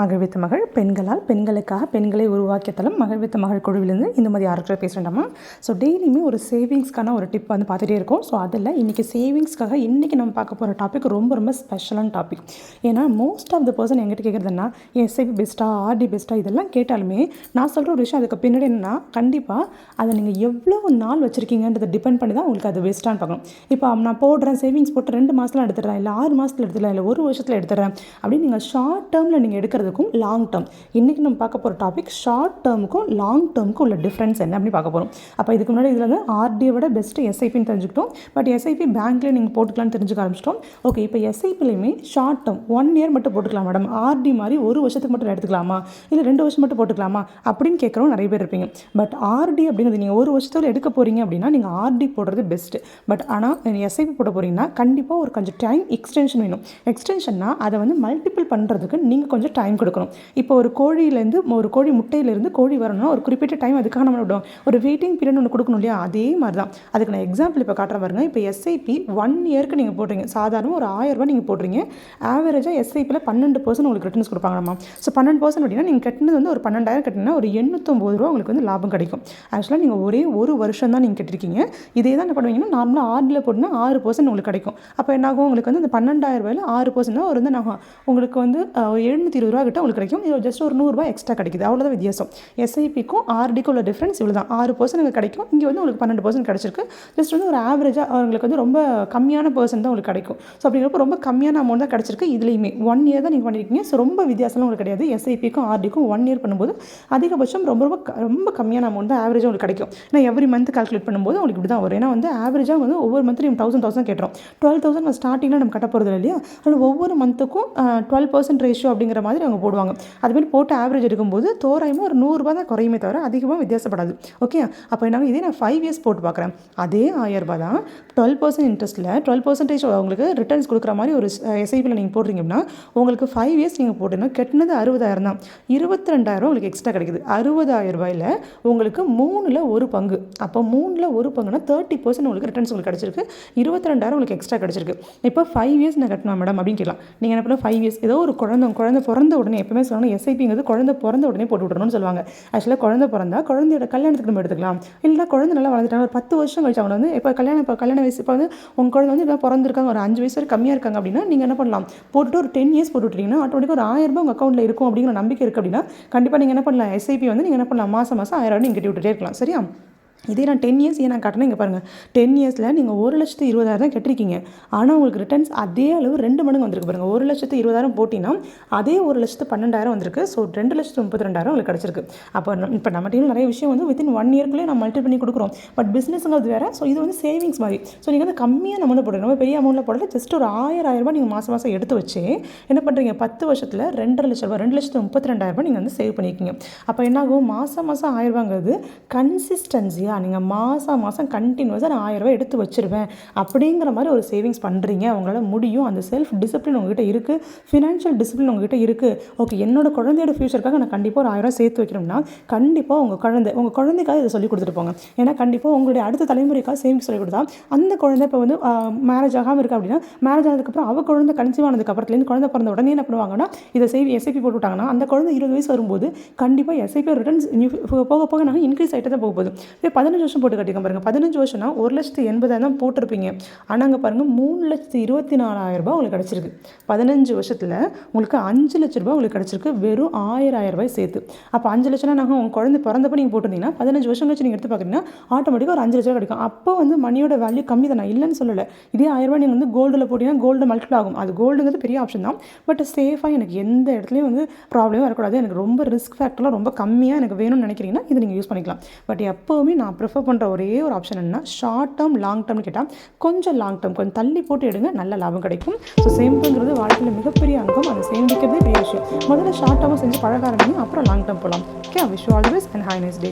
மகிழ்வித்த மகள் பெண்களால் பெண்களுக்காக பெண்களை உருவாக்கிய தளம் மகிழ்வித்த மகள் குழுவிலேருந்து இந்த மாதிரி யாருக்கு பேசுகிறேன்டாமா. ஸோ டெய்லியுமே ஒரு சேவிங்ஸ்க்கான ஒரு டிப் வந்து பார்த்துட்டே இருக்கோம். ஸோ அதில் இன்றைக்கி சேவிங்ஸ்க்காக இன்றைக்கி நம்ம பார்க்க போகிற டாபிக் ரொம்ப ரொம்ப ஸ்பெஷலான டாபிக். ஏன்னா மோஸ்ட் ஆஃப் த பர்சன் எங்கிட்ட கேட்குறதுன்னா எஸ்ஐபி பெஸ்ட்டாக ஆர்டி பெஸ்ட்டாக இதெல்லாம் கேட்டாலுமே நான் சொல்கிற ஒரு விஷயம் அதுக்கு பின்னாடி என்னன்னா கண்டிப்பாக அதை நீங்கள் எவ்வளோ நாள் வச்சுருக்கீங்கன்றதை டிபெண்ட் பண்ணி தான் உங்களுக்கு அது பெஸ்ட்டான்னு பார்க்கணும். இப்போ நான் போடுறேன் சேவிங்ஸ் போட்டு 2 மாதத்தில் எடுத்துடுறேன், இல்லை 6 மாதத்தில் எடுத்துடலாம், இல்லை 1 வருஷத்தில் எடுத்துடுறேன் அப்படின்னு நீங்கள் ஷார்ட் டேர்மில் நீங்கள் எடுக்கிறதுக்கும் லாங் டேர்ம், இன்றைக்கி நம்ம பார்க்க போகிற டாபிக் ஷார்ட் டேர்முக்கும் லாங் டேர்முக்கும் உள்ள டிஃப்ரென்ஸ் என்ன அப்படின்னு பார்க்க போகிறோம். அப்போ இதுக்கு முன்னாடி இதில் வந்து ஆர்டியை விட பெஸ்ட்டு எஸ்ஐபின்னு தெரிஞ்சுக்கிட்டோம். பட் எஸ்ஐபி பேங்க்லேயே நீங்கள் போட்டுக்கலாம்னு தெரிஞ்சுக்க ஆரம்பிச்சிட்டோம். ஓகே, இப்போ எஸ்ஐபிலையுமே ஷார்ட் டேர்ம் 1 இயர் மட்டும் போட்டுக்கலாம் மேடம், ஆர்டி மாதிரி 1 வருஷத்துக்கு மட்டும் எடுத்துக்கலாமா, இல்லை 2 வருஷம் மட்டும் போட்டுக்கலாமா அப்படின்னு கேட்குறோம் நிறைய பேர் இருப்பீங்க. பட் ஆர்டி அப்படிங்கிறது நீங்கள் 1 வருஷத்தில் எடுக்க போகிறீங்க அப்படின்னா நீங்கள் ஆர்டி போடுறது பெஸ்ட்டு. பட் ஆனால் எஸ்ஐபி போட போகிறீங்கன்னா கண்டிப்பாக ஒரு கொஞ்சம் டைம் எக்ஸ்டென்ஷன் வேணும். எக்ஸ்டென்ஷன்னா அதை வந்து மல்டிபிள் பண்ணுறதுக்கு நீங்கள் கொஞ்சம் டைம் கொடுக்கணும். இப்போ ஒரு கோழியிலேருந்து ஒரு கோழி முட்டையிலேருந்து கோழி வரணும்னா ஒரு குறிப்பிட்ட டைம் அதுக்காக நம்ம விடுவோம், ஒரு வெயிட்டிங் பீரியட் ஒன்று கொடுக்கணும் இல்லையா? அதே மாதிரி தான் அதுக்கு நான் எக்ஸாம்பிள் இப்போ காட்டுற பாருங்க. இப்போ எஸ்ஐபி 1 இயருக்கு நீங்கள் போடுறீங்க, சாதாரண ஒரு 1000 ரூபாய் நீங்கள் போடுறீங்க, ஆவரேஜாக எஸ்ஐபியில் 12% உங்களுக்கு ரிட்டர்ன்ஸ் கொடுப்பாங்கம்மா. ஸோ 12% அப்படின்னா நீங்கள் கட்டினது வந்து ஒரு 12,000 கட்டினா ஒரு 809 ரூபா உங்களுக்கு வந்து லாபம் கிடைக்கும். ஆக்சுவலாக நீங்கள் ஒரே 1 வருஷம் தான் நீங்கள் கட்டிருக்கீங்க. இதே தான் என்ன பண்ணுவீங்கன்னா நார்மலாக ஆர்டியில் போட்டுனா 6% உங்களுக்கு கிடைக்கும். அப்போ என்னாகும், உங்களுக்கு வந்து இந்த 12,000 ரூபாயில் 6% தான் ஒரு வந்து உங்களுக்கு வந்து 720 ரூபா கிட்ட உங்களுக்கு கிடைக்கும். இது ஜஸ்ட் ஒரு 100 ரூபாய் எக்ஸ்ட்ரா கிடைக்குது, அவ்வளோதான் வித்தியாசம். எஸ்ஐபிக்கும் ஆர்டிக்கும் உள்ள டிஃப்ரென்ஸ் இவ்வளோ தான். 6% கிடைக்கும், இங்கே வந்து உங்களுக்கு 12% கிடைச்சிருக்கு. ஜஸ்ட் வந்து ஒரு ஆவரேஜாக உங்களுக்கு வந்து ரொம்ப கம்மியான பர்சன்ட் தான் உங்களுக்கு கிடைக்கும். ஸோ அப்படிங்கிறப்ப ரொம்ப கம்மியான அமௌண்ட் தான் கிடைச்சிருக்கு. இதுலேயுமே 1 இயர் தான் நீங்கள் பண்ணியிருக்கீங்க. ஸோ ரொம்ப வித்தியாசம்லாம் உங்களுக்கு கிடையாது. எஸ்ஐபிக்கும் ஆர்டிக்கும் 1 இயர் பண்ணும்போது அதிகபட்சம் ரொம்ப ரொம்ப ரொம்ப கம்மியான அமௌண்ட் தான் ஆவரேஜாக உங்களுக்கு கிடைக்கும். ஏன்னா எவ்ரி மந்த் கால்குலேட் பண்ணும்போது உங்களுக்கு இப்படி தான் வரும். ஏன்னா வந்து ஆவரேஜாக வந்து ஒவ்வொரு மந்த்லையும் 1000 கேட்டுரும். 12,000 ஸ்டார்டிங்கில் நம்ம கட்ட போகிறது இல்லையா? ஆனால் ஒவ்வொரு மந்த்துக்கும் 12% ரேஷியோ அப்படிங்கிற மாதிரி அவங்க போடுவாங்க. அதுமாதிரி போட்டு ஆவரேஜ் எடுக்கும்போது தோராயமாக ஒரு 100 ரூபா தான் குறையுமே தவிர அதிகமாக வித்தியாசப்படாது. ஓகே, அப்போ என்ன இதே நான் 5 இயர்ஸ் போட்டு பார்க்குறேன், அதே 1000 ரூபா தான் 12% இன்ட்ரெஸ்ட்டில் 12% உங்களுக்கு ரிட்டர்ன்ஸ் கொடுக்குற மாதிரி ஒரு எஸ்ஐபியில் நீங்கள் போடுறீங்க அப்படின்னா உங்களுக்கு 5 இயர்ஸ் நீங்கள் போட்டீங்கன்னா கட்டினது 60,000 தான், 22,000 உங்களுக்கு எக்ஸ்ட்ரா கிடைக்குது. 60,000 ரூபாயில் உங்களுக்கு 3ல் 1 பங்கு. அப்போ 3ல் 1 பங்குனா 30% உங்களுக்கு ரிட்டர்ன்ஸ் உங்களுக்கு கிடச்சிருக்கு. 22,000 உங்களுக்கு எக்ஸ்ட்ரா கிடச்சிருக்கு. இப்போ 5 இயர்ஸ் நான் கட்டணும் மேடம் அப்படின்னு கேட்கலாம். நீங்கள் என்ன பண்ணலாம், 5 இயர்ஸ் ஏதோ ஒரு குழந்தை பிறந்த உடனே, எப்பவுமே சொல்லணும் எஸ்ஐபிங்கிறது குழந்தை பிறந்த உடனே போட்டு விட்றணும்னு சொல்லுவாங்க. ஆக்சுவலாக குழந்தை பிறந்தா குழந்தையோட கல்யாணத்துக்கு நம்ம எடுத்துக்கலாம். இல்லைனா குழந்தை நல்லா வளர்ந்துட்டாங்க, ஒரு 10 வருஷம் கழிச்சு அவங்க வந்து இப்போ கல்யாண வயசு, இப்போ வந்து உங்கள் குழந்தை வந்து இப்போ பிறந்திருக்காங்க, ஒரு 5 வயசு வரை கம்மியாக இருக்காங்க அப்படின்னா நீங்கள் என்ன பண்ணலாம், போட்டுட்டு ஒரு 10 இயர்ஸ் போட்டு விட்டீங்கன்னா ஆட்டோமேட்டிக்காக ஒரு 1000 ரூபாய் உங்கள் அக்கௌண்ட்டில் இருக்கும் அப்படிங்கிற நம்பிக்கை இருக்குது அப்படின்னா கண்டிப்பாக நீங்கள் என்ன பண்ணலாம், எஸ்ஐபி வந்து நீங்கள் என்ன பண்ணலாம், மாதம் 1000 ரூபாய் நீங்கள் கட்டி விட்டுட்டே இருக்கலாம். சரியா? இதே நான் 10 இயர்ஸ் ஏன் நான் காட்டினேன், இங்கே பாருங்கள். 10 இயர்ஸில் நீங்கள் 1,20,000 தான் கட்டிருக்கீங்க. ஆனால் உங்களுக்கு ரிட்டர்ன்ஸ் அதே அளவு 2 மடங்கு வந்திருக்கு பாருங்கள். 1,20,000 போட்டிங்கன்னா அதே 1,12,000 வந்திருக்கு. ஸோ 2,32,000 உங்களுக்கு கிடச்சிருக்கு. அப்போ இப்போ நம்ம டீமில் நிறைய விஷயம் வந்து வித்தின் 1 இயர்க்குள்ளே நம்ம மல்டி பண்ணி கொடுக்குறோம். பட் பிஸ்னஸுங்கிறது வேறு. ஸோ இது வந்து சேவிங்ஸ் மாதிரி. ஸோ நீங்கள் வந்து கம்மியாக அமௌண்ட் போடுறீங்க, ரொம்ப பெரிய அமௌண்ட்டில் போடல, ஜஸ்ட் ஒரு 1000 ரூபாய் நீங்கள் மாதம் எடுத்து வச்சு என்ன பண்ணுறீங்க, 10 வருஷத்தில் 2,50,000 ரூபாய், 2,32,000 நீங்கள் வந்து சேவ் பண்ணியிருக்கீங்க. அப்போ என்னாகும், மாதம் 1000 ரூபாங்கிறது கன்சிஸ்டன்சியாக நீங்கள் மாதம் கண்டினியூஸாக நான் 1000 ரூபாய் எடுத்து வச்சுருவேன் அப்படிங்கிற மாதிரி ஒரு சேவிங்ஸ் பண்ணுறீங்க. அவங்களால முடியும். அந்த செல்ஃப் டிசிப்ளின் உங்ககிட்ட இருக்குது, ஃபினான்ஷியல் டிசிப்ளின் உங்ககிட்ட இருக்குது. ஓகே, என்னோட குழந்தையோட ஃபியூச்சருக்காக நான் கண்டிப்பாக ஒரு 1000 ரூபாய் சேர்த்து வைக்கணும்னா கண்டிப்பாக உங்கள் குழந்தைக்காக இதை சொல்லி கொடுத்துட்டு போங்க. ஏன்னா கண்டிப்பாக உங்களுடைய அடுத்த தலைமுறைக்காக சேவிங்ஸ் சொல்லி கொடுத்தா அந்த குழந்தை இப்போ வந்து மேரேஜ் ஆகாமல் இருக்குது அப்படின்னா மேரேஜ் ஆனதுக்கப்புறம் அவள் குழந்தை கன்சீவ் ஆனதுக்கப்புறத்துலேருந்து குழந்தை பிறந்த உடனே என்ன பண்ணுவாங்கன்னா இதை எஸ்ஐபி போட்டு விட்டாங்கன்னா அந்த குழந்தை 20 வயசு வரும்போது கண்டிப்பாக எஸ்ஐபி ரிட்டர்ன்ஸ் போக போக நாங்கள் இன்க்ரீஸ் ஆகிட்டு தான் போக போகுது. இப்போ 15 வருஷம் போட்டு கட்டிக்க பாருங்கள். 15 வருஷம்னா 1,80,000 தான் போட்டிருப்பீங்க. ஆனால் அங்கே பாருங்கள் 3,24,000 ரூபாய் உங்களுக்கு கிடச்சிருக்கு. 15 வருஷத்தில் உங்களுக்கு 5 லட்ச ரூபாய் உங்களுக்கு கிடச்சிருக்கு, வெறும் 1000 ரூபாய் சேர்த்து. அப்போ 5 லட்சம்னா நாங்கள் உங்கள் குழந்தை பிறந்தப்போ நீங்கள் போட்டிருந்தீங்கன்னா 15 வருஷம் கழிச்சு நீங்கள் எடுத்து பார்க்குறீங்கன்னா ஆட்டோமேட்டிக்காக ஒரு 5 லட்ச ரூபா கிடைக்கும். அப்போ வந்து மணியோட வேல்யூ கம்மி தான், நான் இல்லைன்னு சொல்லலை. இதே 1000 ரூபாய் நீங்கள் வந்து கோல்டில் போட்டிங்கன்னா கோல்டு மல்டிபிள் ஆகும். அது கோல்டுங்கிறது பெரிய ஆப்ஷன் தான். பட் சேஃபாக எனக்கு எந்த இடத்துலையும் வந்து ப்ராப்ளமே வரக்கூடாது, எனக்கு ரொம்ப ரிஸ்க் ஃபேக்டர்லாம் ரொம்ப கம்மியாக எனக்கு வேணும்னு நினைக்கிறீங்கன்னா இதை நீங்கள் யூஸ் பண்ணிக்கலாம். பட் எப்போவுமே நான் ப்ரிஃபர் பண்ணுற ஒரே ஒரு ஆப்ஷன் என்னன்னா ஷார்ட் டேர்ம் லாங் டேர்ம்னு கேட்டால் கொஞ்சம் லாங் டேர்ம் கொஞ்சம் தள்ளி போட்டு எடுங்க, நல்ல லாபம் கிடைக்கும். ஸோ சேமிப்புங்கிறது வாழ்க்கையில் மிகப்பெரிய அங்கம். அதை சேமிக்கிறதே பெரிய விஷயம். முதல்ல ஷார்ட் டேர்மாக செஞ்சு பழக ஆரம்பிங்க, அப்புறம் லாங் டேர்ம் போகலாம். Okay, wish you all the best and have a nice day.